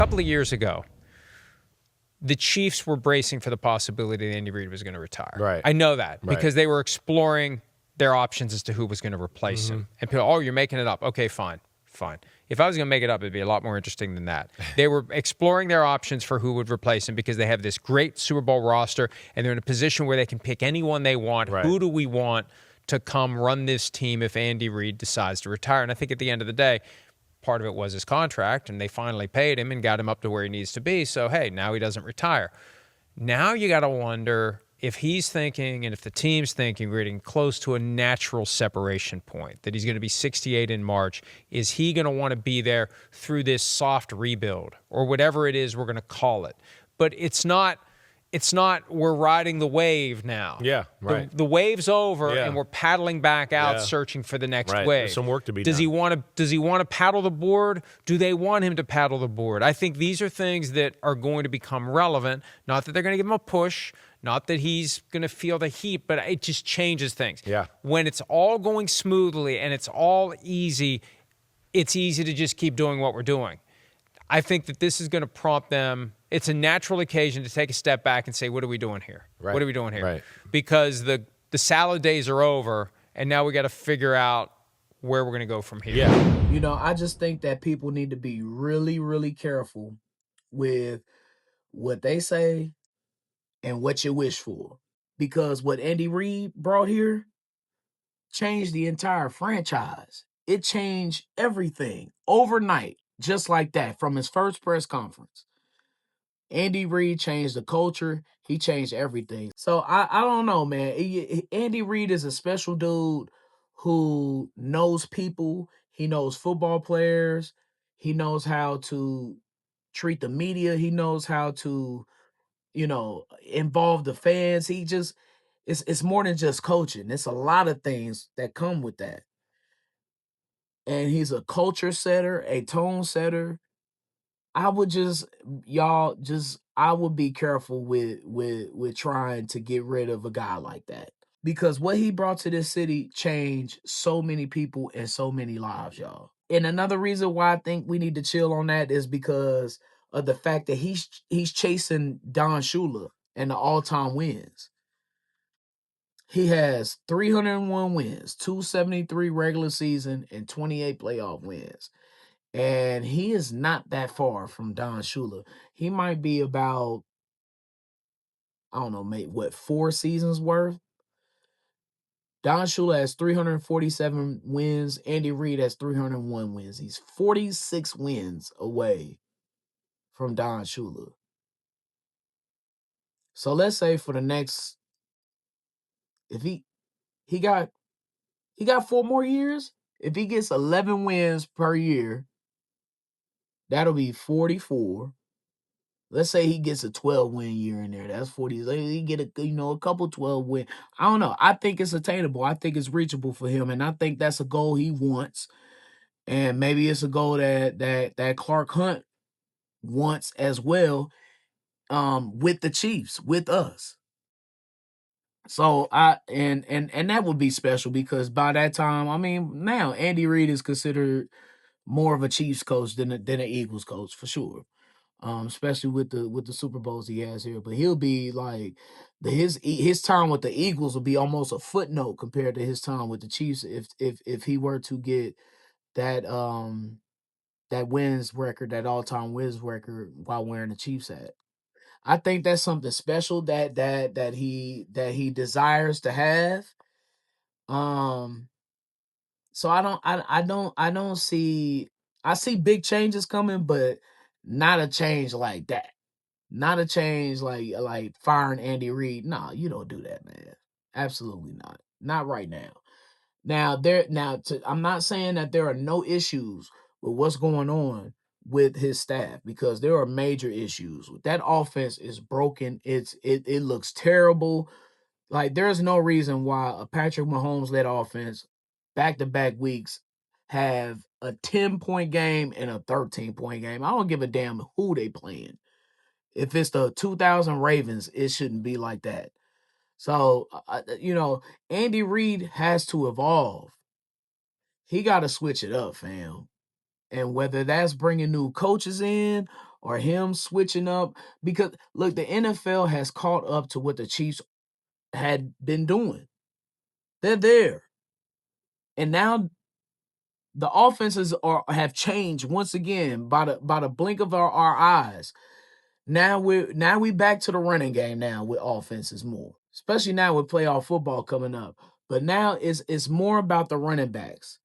couple of years ago, the Chiefs were bracing for the possibility that Andy Reid was going to retire. Right. I know that Right. because they were exploring their options as to who was going to replace him. And people, oh, you're making it up. Okay, fine. If I was going to make it up, it'd be a lot more interesting than that. They were exploring their options for who would replace him because they have this great Super Bowl roster, and they're in a position where they can pick anyone they want. Right. Who do we want to come run this team if Andy Reid decides to retire? And I think at the end of the day, part of it was his contract, and they finally paid him and got him up to where he needs to be. So, hey, now he doesn't retire. Now you got to wonder if he's thinking and if the team's thinking we're getting close to a natural separation point, that he's going to be 68 in March. Is he going to want to be there through this soft rebuild or whatever it is we're going to call it? But it's not we're riding the wave now. Yeah, right. The wave's over, Yeah. and we're paddling back out, Yeah. searching for the next Right. wave. There's some work to be Does done. Does he want to paddle the board? Do they want him to paddle the board? I think these are things that are going to become relevant. Not that they're going to give him a push, not that he's going to feel the heat, but it just changes things. Yeah. When it's all going smoothly and it's all easy, it's easy to just keep doing what we're doing. I think that this is going to prompt them. It's a natural occasion to take a step back and say, what are we doing here? Right. What are we doing here? Right. Because the salad days are over, and now we got to figure out where we're going to go from here. Yeah. You know, I just think that people need to be really, really careful with what they say and what you wish for. Because what Andy Reid brought here changed the entire franchise. It changed everything overnight, just like that, from his first press conference. Andy Reid changed the culture. He changed everything. So I don't know, man. Andy Reid is a special dude who knows people. He knows football players. He knows how to treat the media. He knows how to, involve the fans. It's more than just coaching. It's a lot of things that come with that. And he's a culture setter, a tone setter. I would I would be careful with trying to get rid of a guy like that. Because what he brought to this city changed so many people and so many lives, y'all. And another reason why I think we need to chill on that is because of the fact that he's chasing Don Shula and the all-time wins. He has 301 wins, 273 regular season, and 28 playoff wins. And he is not that far from Don Shula. He might be about, I don't know, maybe 4 seasons worth. Don Shula has 347 wins. Andy Reid has 301 wins. He's 46 wins away from Don Shula. So let's say for the next, if he got 4 more years, if he gets 11 wins per year, that'll be 44. Let's say he gets a 12-win year in there. That's 40. He get a couple 12 win. I don't know. I think it's attainable. I think it's reachable for him, and I think that's a goal he wants. And maybe it's a goal that Clark Hunt wants as well. With the Chiefs, with us. So and that would be special because by that time, I mean, now Andy Reid is considered more of a Chiefs coach than an Eagles coach for sure. Especially with the Super Bowls he has here. But he'll be like his time with the Eagles will be almost a footnote compared to his time with the Chiefs if he were to get that that wins record, that all-time wins record while wearing the Chiefs hat. I think that's something special that he desires to have. So I don't see I see big changes coming, but not a change like that. Not a change like firing Andy Reid. Nah, you don't do that, man. Absolutely not. Not right now. I'm not saying that there are no issues with what's going on with his staff because there are major issues. That offense is broken. It looks terrible. Like there's no reason why a Patrick Mahomes led offense back-to-back weeks have a 10-point game and a 13-point game. I don't give a damn who they playing. If it's the 2000 Ravens, it shouldn't be like that. So, Andy Reid has to evolve. He got to switch it up, fam. And whether that's bringing new coaches in or him switching up. Because look, the NFL has caught up to what the Chiefs had been doing. They're there. And now the offenses have changed once again by the blink of our eyes. Now we back to the running game now with offenses more, especially now with playoff football coming up. But now it's more about the running backs,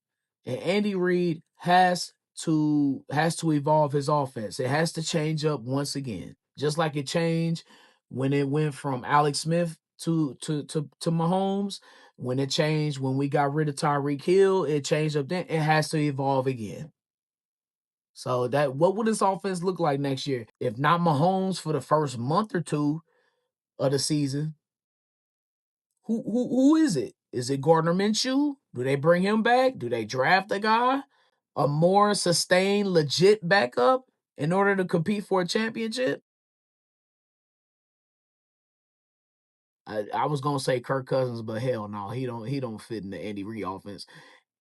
and Andy Reid has to evolve his offense. It has to change up once again, just like it changed when it went from Alex Smith to Mahomes. When it changed when we got rid of Tyreek Hill, it changed up then. It has to evolve again. So what will this offense look like next year? If not Mahomes for the first month or two of the season, who is it? Is it Gardner Minshew? Do they bring him back? Do they draft a guy? A more sustained, legit backup in order to compete for a championship? I was gonna say Kirk Cousins, but hell no, he don't fit in the Andy Reid offense.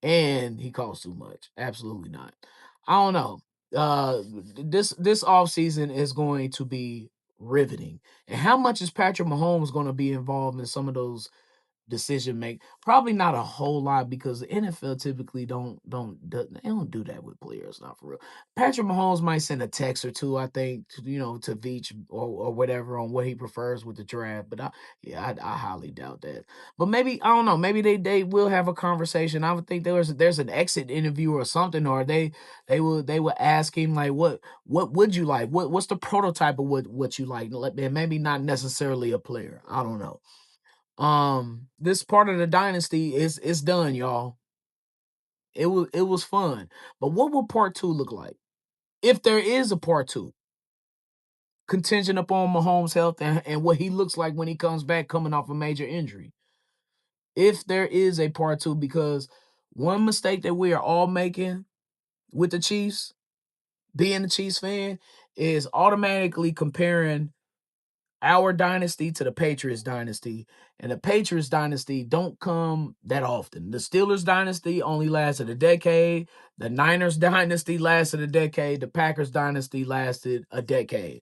And he costs too much. Absolutely not. I don't know. This offseason is going to be riveting. And how much is Patrick Mahomes going to be involved in some of those decision make? Probably not a whole lot, because the NFL typically they don't do that with players, not for real. Patrick Mahomes might send a text or two, I think, to Veach or whatever on what he prefers with the draft, but I highly doubt that. But maybe, I don't know, maybe they will have a conversation. I would think there's an exit interview or something, or they will ask him like, what would you like? What's the prototype of what you like? And maybe not necessarily a player. I don't know. This part of the dynasty is done, y'all. It was fun. But what will part 2 look like? If there is a part 2, contingent upon Mahomes' health and what he looks like when he comes back coming off a major injury. If there is a part 2, because one mistake that we are all making with the Chiefs, being a Chiefs fan, is automatically comparing our dynasty to the Patriots dynasty, and the Patriots dynasty don't come that often. The Steelers dynasty only lasted a decade. The Niners dynasty lasted a decade. The Packers dynasty lasted a decade.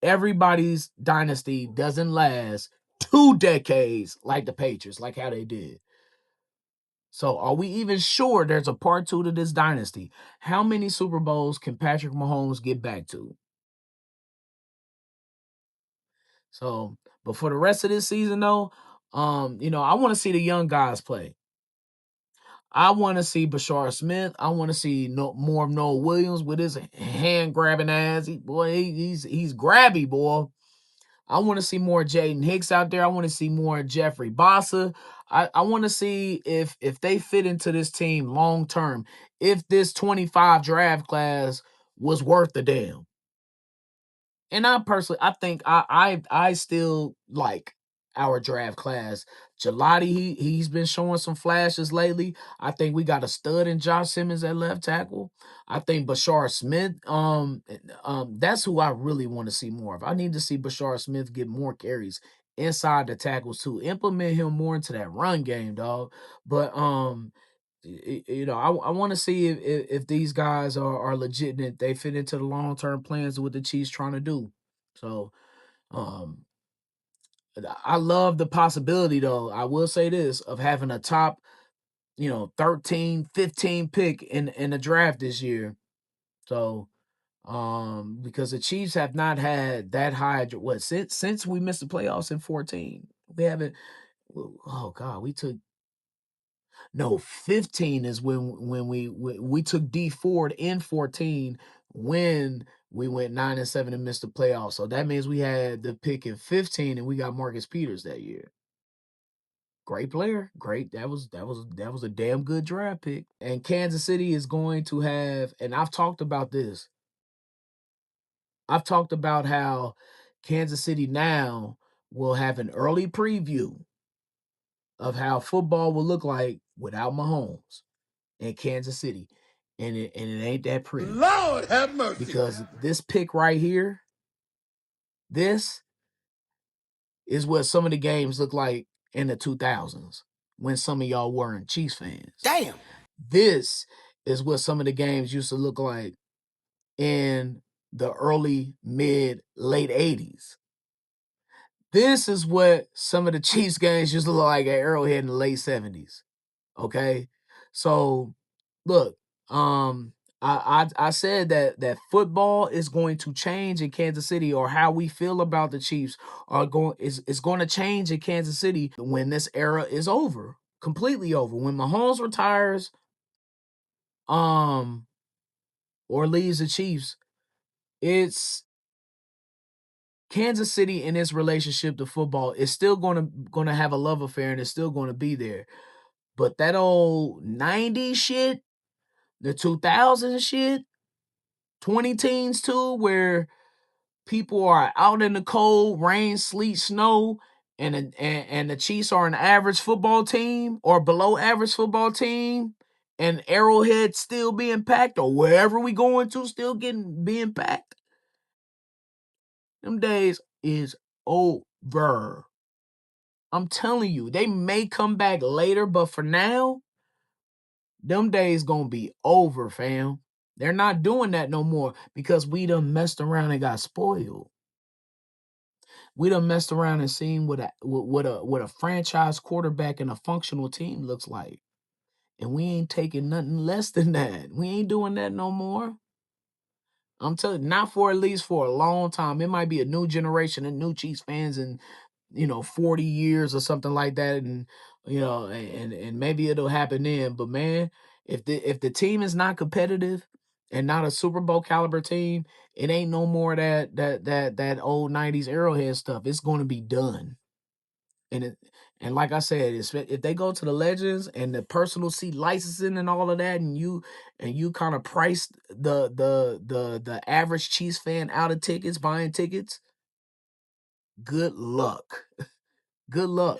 Everybody's dynasty doesn't last 2 decades like the Patriots, like how they did. So are we even sure there's a part 2 to this dynasty? How many Super Bowls can Patrick Mahomes get back to? So, but for the rest of this season, though, I want to see the young guys play. I want to see Bashar Smith. I want to see more of Noah Williams with his hand grabbing ass. He's grabby, boy. I want to see more Jaden Hicks out there. I want to see more Jeffrey Bossa. I want to see if they fit into this team long term. If this 25 draft class was worth the damn. And I think I still like our draft class. Gelati, he's been showing some flashes lately. I think we got a stud in Josh Simmons at left tackle. I think Bashar Smith, that's who I really want to see more of. I need to see Bashar Smith get more carries inside the tackles too. Implement him more into that run game, dog. But I want to see if these guys are legit and if they fit into the long term plans of what the Chiefs trying to do. So, um, I love the possibility, though. I will say this, of having a top, 13, 15 pick in the draft this year. So, because the Chiefs have not had that high, since we missed the playoffs in 14. We haven't. Oh God, we took. No, 15 is when we took D Ford in 14 when we went 9-7 and missed the playoffs. So that means we had the pick in 15 and we got Marcus Peters that year. Great player. Great. That was a damn good draft pick. And Kansas City is going to have, and I've talked about this. I've talked about how Kansas City now will have an early preview of how football will look like without Mahomes in Kansas City. And it ain't that pretty. Lord have mercy. Because this pick right here, this is what some of the games look like in the 2000s when some of y'all weren't Chiefs fans. Damn. This is what some of the games used to look like in the early, mid, late 80s. This is what some of the Chiefs games used to look like at Arrowhead in the late 70s. Okay. So look, I said that football is going to change in Kansas City, or how we feel about the Chiefs is going to change in Kansas City when this era is over, completely over. When Mahomes retires, or leaves the Chiefs, it's Kansas City in its relationship to football is still gonna have a love affair, and it's still gonna be there. But that old 90s shit, the 2000s shit, 20 teens too, where people are out in the cold, rain, sleet, snow, and the Chiefs are an average football team or below average football team, and Arrowhead still being packed, or wherever we going to still being packed. Them days is over. I'm telling you, they may come back later, but for now, them days gonna be over, fam. They're not doing that no more because we done messed around and got spoiled. We done messed around and seen what a franchise quarterback and a functional team looks like. And we ain't taking nothing less than that. We ain't doing that no more. I'm telling you, not for at least for a long time. It might be a new generation of new Chiefs fans in 40 years or something like that, and and maybe it'll happen then. But man, if the team is not competitive and not a Super Bowl caliber team, it ain't no more of that old 90s Arrowhead stuff. It's going to be done. And like I said, if they go to the Legends and the personal seat licensing and all of that, and you kind of price the average Chiefs fan out of tickets, buying tickets, good luck. Good luck.